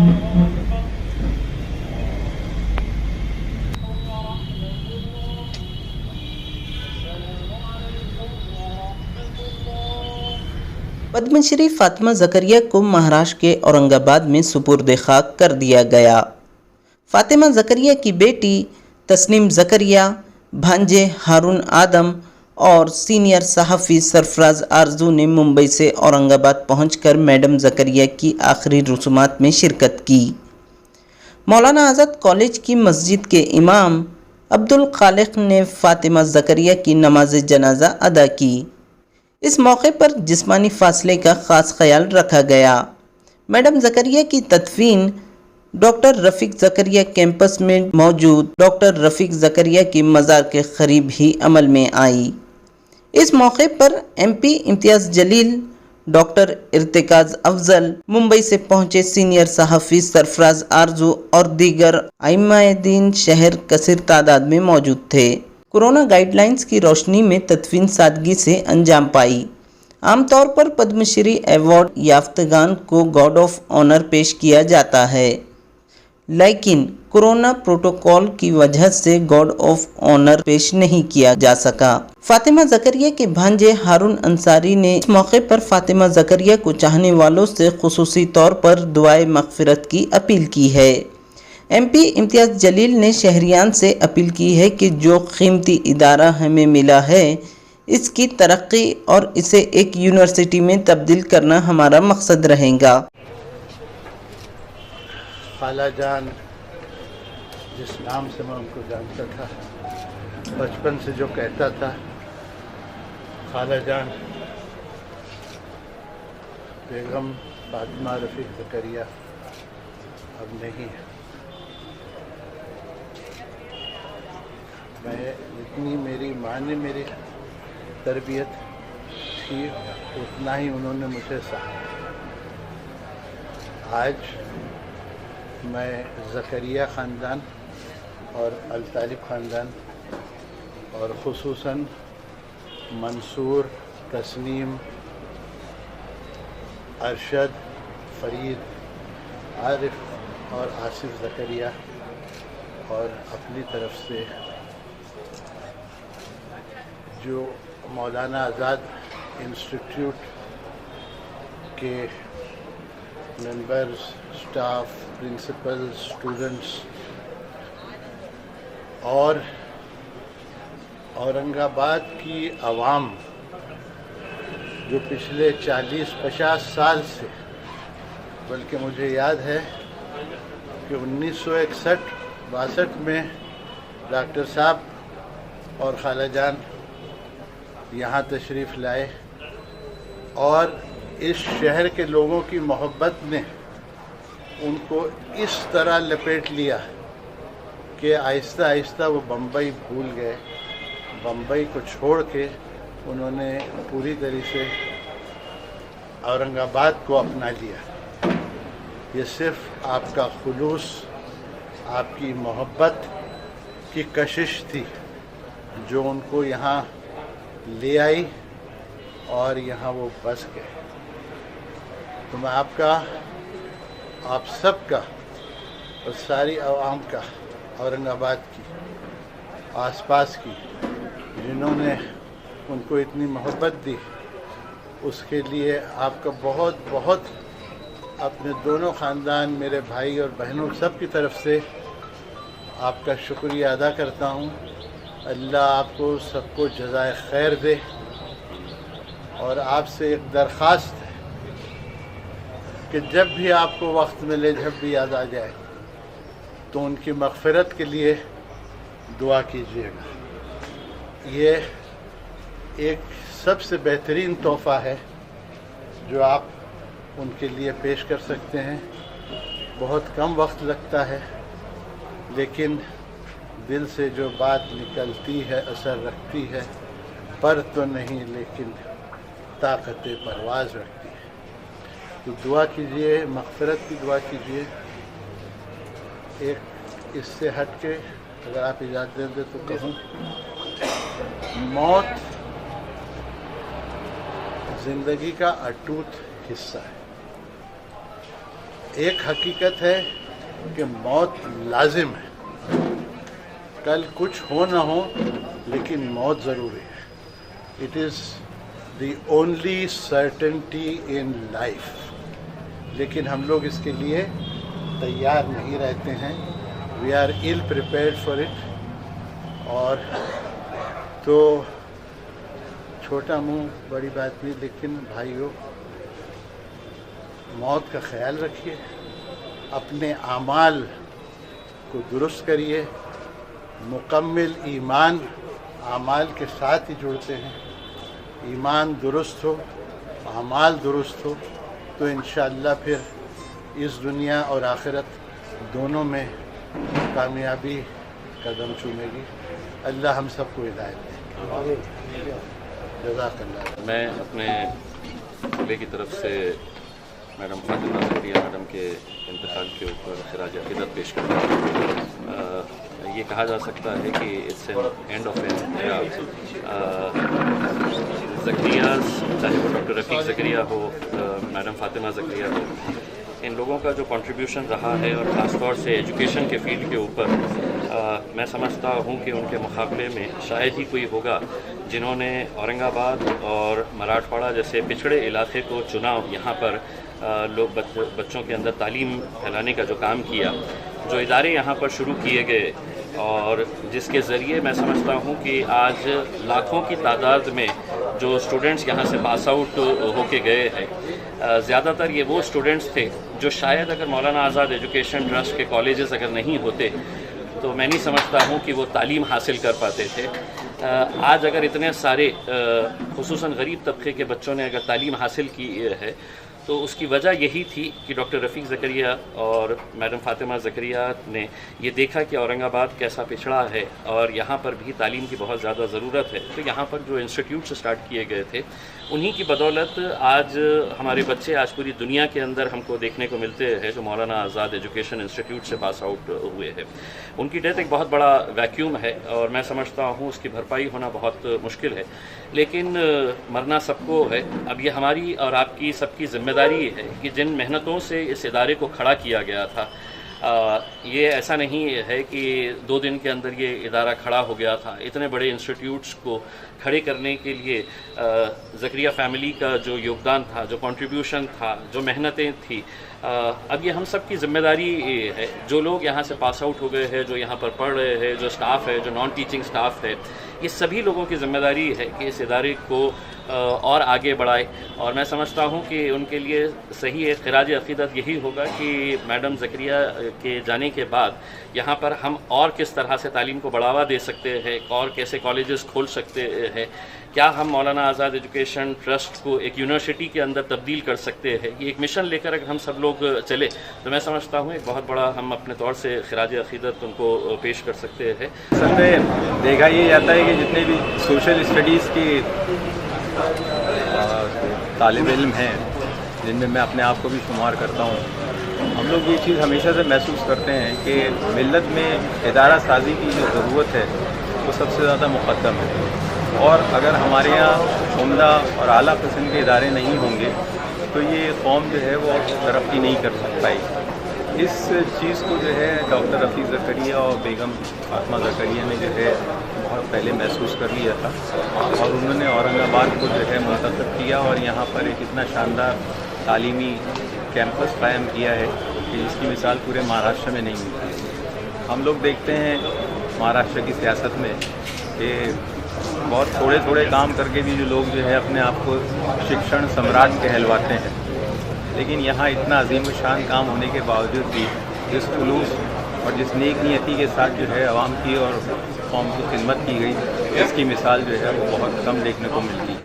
پدم شری فاطمہ زکریا کو مہاراشٹر کے اورنگ آباد میں سپرد خاک کر دیا گیا۔ فاطمہ زکریا کی بیٹی تسنیم زکریا، بھانجے ہارون آدم اور سینئر صحافی سرفراز آرزو نے ممبئی سے اورنگ آباد پہنچ کر میڈم زکریا کی آخری رسومات میں شرکت کی۔ مولانا آزاد کالج کی مسجد کے امام عبدالخالق نے فاطمہ زکریا کی نماز جنازہ ادا کی۔ اس موقع پر جسمانی فاصلے کا خاص خیال رکھا گیا۔ میڈم زکریا کی تدفین ڈاکٹر رفیق زکریا کیمپس میں موجود ڈاکٹر رفیق زکریا کی مزار کے قریب ہی عمل میں آئی۔ اس موقع پر ایم پی امتیاز جلیل، ڈاکٹر ارتکاز افضل، ممبئی سے پہنچے سینئر صحافی سرفراز آرزو اور دیگر ائمہ دین شہر کثیر تعداد میں موجود تھے۔ کورونا گائیڈ لائنز کی روشنی میں تدفین سادگی سے انجام پائی۔ عام طور پر پدم شری ایوارڈ یافتگان کو گارڈ آف آنر پیش کیا جاتا ہے، لیکن کورونا پروٹوکول کی وجہ سے گارڈ آف آنر پیش نہیں کیا جا سکا۔ فاطمہ زکریا کے بھانجے ہارون انصاری نے اس موقع پر فاطمہ زکریا کو چاہنے والوں سے خصوصی طور پر دعائے مغفرت کی اپیل کی ہے۔ ایم پی امتیاز جلیل نے شہریان سے اپیل کی ہے کہ جو قیمتی ادارہ ہمیں ملا ہے، اس کی ترقی اور اسے ایک یونیورسٹی میں تبدیل کرنا ہمارا مقصد رہے گا۔ خالہ جان جس نام سے میں ان کو جانتا تھا، بچپن سے جو کہتا تھا، خالہ جان بیگم فاطمہ رفیق زکریا اب نہیں ہے۔ جتنی میری ماں نے میری تربیت کی، اتنا ہی انہوں نے مجھے سکھایا۔ آج میں زکریا خاندان اور الطالب خاندان اور خصوصاً منصور، تسنیم، ارشد، فرید، عارف اور آصف زکریا اور اپنی طرف سے جو مولانا آزاد انسٹیٹیوٹ کے ممبرز، سٹاف، پرنسپل، اسٹوڈنٹس اور اورنگ آباد کی عوام جو پچھلے 40-50 سال سے، بلکہ مجھے یاد ہے کہ 1961-62 میں ڈاکٹر صاحب اور خالہ جان یہاں تشریف لائے اور اس شہر کے لوگوں کی محبت نے ان کو اس طرح لپیٹ لیا کہ آہستہ آہستہ وہ بمبئی بھول گئے۔ بمبئی کو چھوڑ کے انہوں نے پوری طرح سے اورنگ آباد کو اپنا لیا۔ یہ صرف آپ کا خلوص، آپ کی محبت کی کشش تھی جو ان کو یہاں لے آئی اور یہاں وہ بس گئے۔ تو میں آپ کا، آپ سب کا اور ساری عوام کا، اورنگ آباد کی، آس پاس کی، جنہوں نے ان کو اتنی محبت دی، اس کے لیے آپ کا بہت بہت اپنے دونوں خاندان، میرے بھائی اور بہنوں سب کی طرف سے آپ کا شکریہ ادا کرتا ہوں۔ اللہ آپ کو سب کو جزائے خیر دے، اور آپ سے ایک درخواست ہے کہ جب بھی آپ کو وقت ملے، جب بھی یاد آ جائے تو ان کی مغفرت کے لیے دعا کیجیے گا۔ یہ ایک سب سے بہترین تحفہ ہے جو آپ ان کے لیے پیش کر سکتے ہیں۔ بہت کم وقت لگتا ہے، لیکن دل سے جو بات نکلتی ہے اثر رکھتی ہے، پر تو نہیں لیکن طاقت پرواز رکھتی ہے۔ تو دعا کیجئے، مغفرت کی دعا کیجئے۔ ایک اس سے ہٹ کے اگر آپ اجازت دیں دے تو کہوں، موت زندگی کا اٹوٹ حصہ ہے۔ ایک حقیقت ہے کہ موت لازم ہے. کل کچھ ہو نہ ہو لیکن موت ضروری ہے. It is the only certainty in life. لیکن ہم لوگ اس کے لیے تیار نہیں رہتے ہیں. We are all prepared for it. اور تو چھوٹا منہ بڑی بات نہیں، لیکن بھائیوں موت کا خیال رکھیے، اپنے اعمال کو درست کریے. مکمل ایمان اعمال کے ساتھ ہی جڑتے ہیں. ایمان درست ہو، اعمال درست ہو تو انشاءاللہ پھر اس دنیا اور آخرت دونوں میں کامیابی قدم چومے گی. اللہ ہم سب کو ہدایت دے. جزاک اللہ. میں اپنے ضلع کی طرف سے میڈم فاطمہ زکریا میڈم کے انتقال کے اوپر خراج عقیدت پیش کرتا ہوں. یہ کہا جا سکتا ہے کہ it's an end of an era. Zakarias, چاہے وہ ڈاکٹر رفیق زکریا ہو، میڈم فاطمہ زکریا ہو، ان لوگوں کا جو کنٹریبیوشن رہا ہے اور خاص طور سے ایجوکیشن کے فیلڈ کے اوپر میں سمجھتا ہوں کہ ان کے مقابلے میں شاید ہی کوئی ہوگا جنہوں نے اورنگ آباد اور مراٹھواڑہ جیسے پچھڑے علاقے کو چنا، یہاں پر لوگ بچوں کے اندر تعلیم پھیلانے کا جو کام کیا، جو ادارے یہاں پر شروع کیے گئے، اور جس کے ذریعے میں سمجھتا ہوں کہ آج لاکھوں کی تعداد میں جو اسٹوڈنٹس یہاں سے پاس آؤٹ ہو کے گئے ہیں، زیادہ تر یہ وہ اسٹوڈنٹس تھے جو شاید اگر مولانا آزاد ایجوکیشن ٹرسٹ کے کالجز اگر نہیں ہوتے تو میں نہیں سمجھتا ہوں کہ وہ تعلیم حاصل کر پاتے تھے. آج اگر اتنے سارے خصوصاً غریب طبقے کے بچوں نے اگر تعلیم حاصل کی ہے تو اس کی وجہ یہی تھی کہ ڈاکٹر رفیق زکریا اور میڈم فاطمہ زکریا نے یہ دیکھا کہ اورنگ آباد کیسا پچھڑا ہے اور یہاں پر بھی تعلیم کی بہت زیادہ ضرورت ہے. تو یہاں پر جو انسٹیٹیوٹس اسٹارٹ کیے گئے تھے انہی کی بدولت آج ہمارے بچے آج پوری دنیا کے اندر ہم کو دیکھنے کو ملتے ہیں جو مولانا آزاد ایجوکیشن انسٹیٹیوٹ سے پاس آؤٹ ہوئے ہیں. ان کی ڈیتھ ایک بہت بڑا ویکیوم ہے اور میں سمجھتا ہوں اس کی بھرپائی ہونا بہت مشکل ہے، لیکن مرنا سب کو ہے. اب یہ ہماری اور آپ کی سب کی ذمہ داری ہے کہ جن محنتوں سے اس ادارے کو کھڑا کیا گیا تھا، یہ ایسا نہیں ہے کہ 2 دن کے اندر یہ ادارہ کھڑا ہو گیا تھا. اتنے بڑے انسٹیٹیوٹس کو کھڑے کرنے کے لیے زکریا فیملی کا جو یوگدان تھا، جو کنٹریبیوشن تھا، جو محنتیں تھیں، اب یہ ہم سب کی ذمہ داری ہے. جو لوگ یہاں سے پاس آؤٹ ہو گئے ہیں، جو یہاں پر پڑھ رہے ہیں، جو اسٹاف ہے، جو نان ٹیچنگ اسٹاف ہے، یہ سبھی لوگوں کی ذمہ داری ہے کہ اس ادارے کو اور آگے بڑھائے. اور میں سمجھتا ہوں کہ ان کے لیے صحیح ایک خراج عقیدت یہی ہوگا کہ میڈم زکریا کے جانے کے بعد یہاں پر ہم اور کس طرح سے تعلیم کو بڑھاوا دے سکتے ہیں، اور کیسے کالجز کھول سکتے ہیں، کیا ہم مولانا آزاد ایجوکیشن ٹرسٹ کو ایک یونیورسٹی کے اندر تبدیل کر سکتے ہیں. یہ ایک مشن لے کر اگر ہم سب لوگ چلے تو میں سمجھتا ہوں ایک بہت بڑا ہم اپنے طور سے خراج عقیدت ان کو پیش کر سکتے ہیں. اصل میں دیکھا یہ جاتا ہے کہ جتنے بھی سوشل اسٹڈیز کی طالب علم ہیں، جن میں اپنے آپ کو بھی شمار کرتا ہوں، ہم لوگ یہ چیز ہمیشہ سے محسوس کرتے ہیں کہ ملت میں ادارہ سازی کی جو ضرورت ہے وہ سب سے زیادہ مقدم ہے. اور اگر ہمارے یہاں عمدہ اور اعلیٰ قسم کے ادارے نہیں ہوں گے تو یہ قوم جو ہے وہ ترقی نہیں کر پائے. اس چیز کو جو ہے ڈاکٹر رفیق زکریا اور بیگم فاطمہ زکریا نے جو ہے بہت پہلے محسوس کر لیا تھا، اور انہوں نے اورنگ آباد کو جو ہے منتخب کیا اور یہاں پر ایک اتنا شاندار تعلیمی کیمپس قائم کیا ہے کہ جس کی مثال پورے مہاراشٹر میں نہیں ملتی. ہم لوگ دیکھتے ہیں مہاراشٹر کی سیاست میں کہ بہت تھوڑے کام کر کے بھی جو لوگ جو ہے اپنے آپ کو شکشن سمراٹ کہلواتے ہیں، لیکن یہاں اتنا عظیم الشان کام ہونے کے باوجود بھی جس خلوص اور جس نیک نیتی کے ساتھ جو ہے عوام کی اور قوم کی خدمت کی گئی، اس کی مثال جو ہے وہ بہت کم دیکھنے کو ملتی ہے.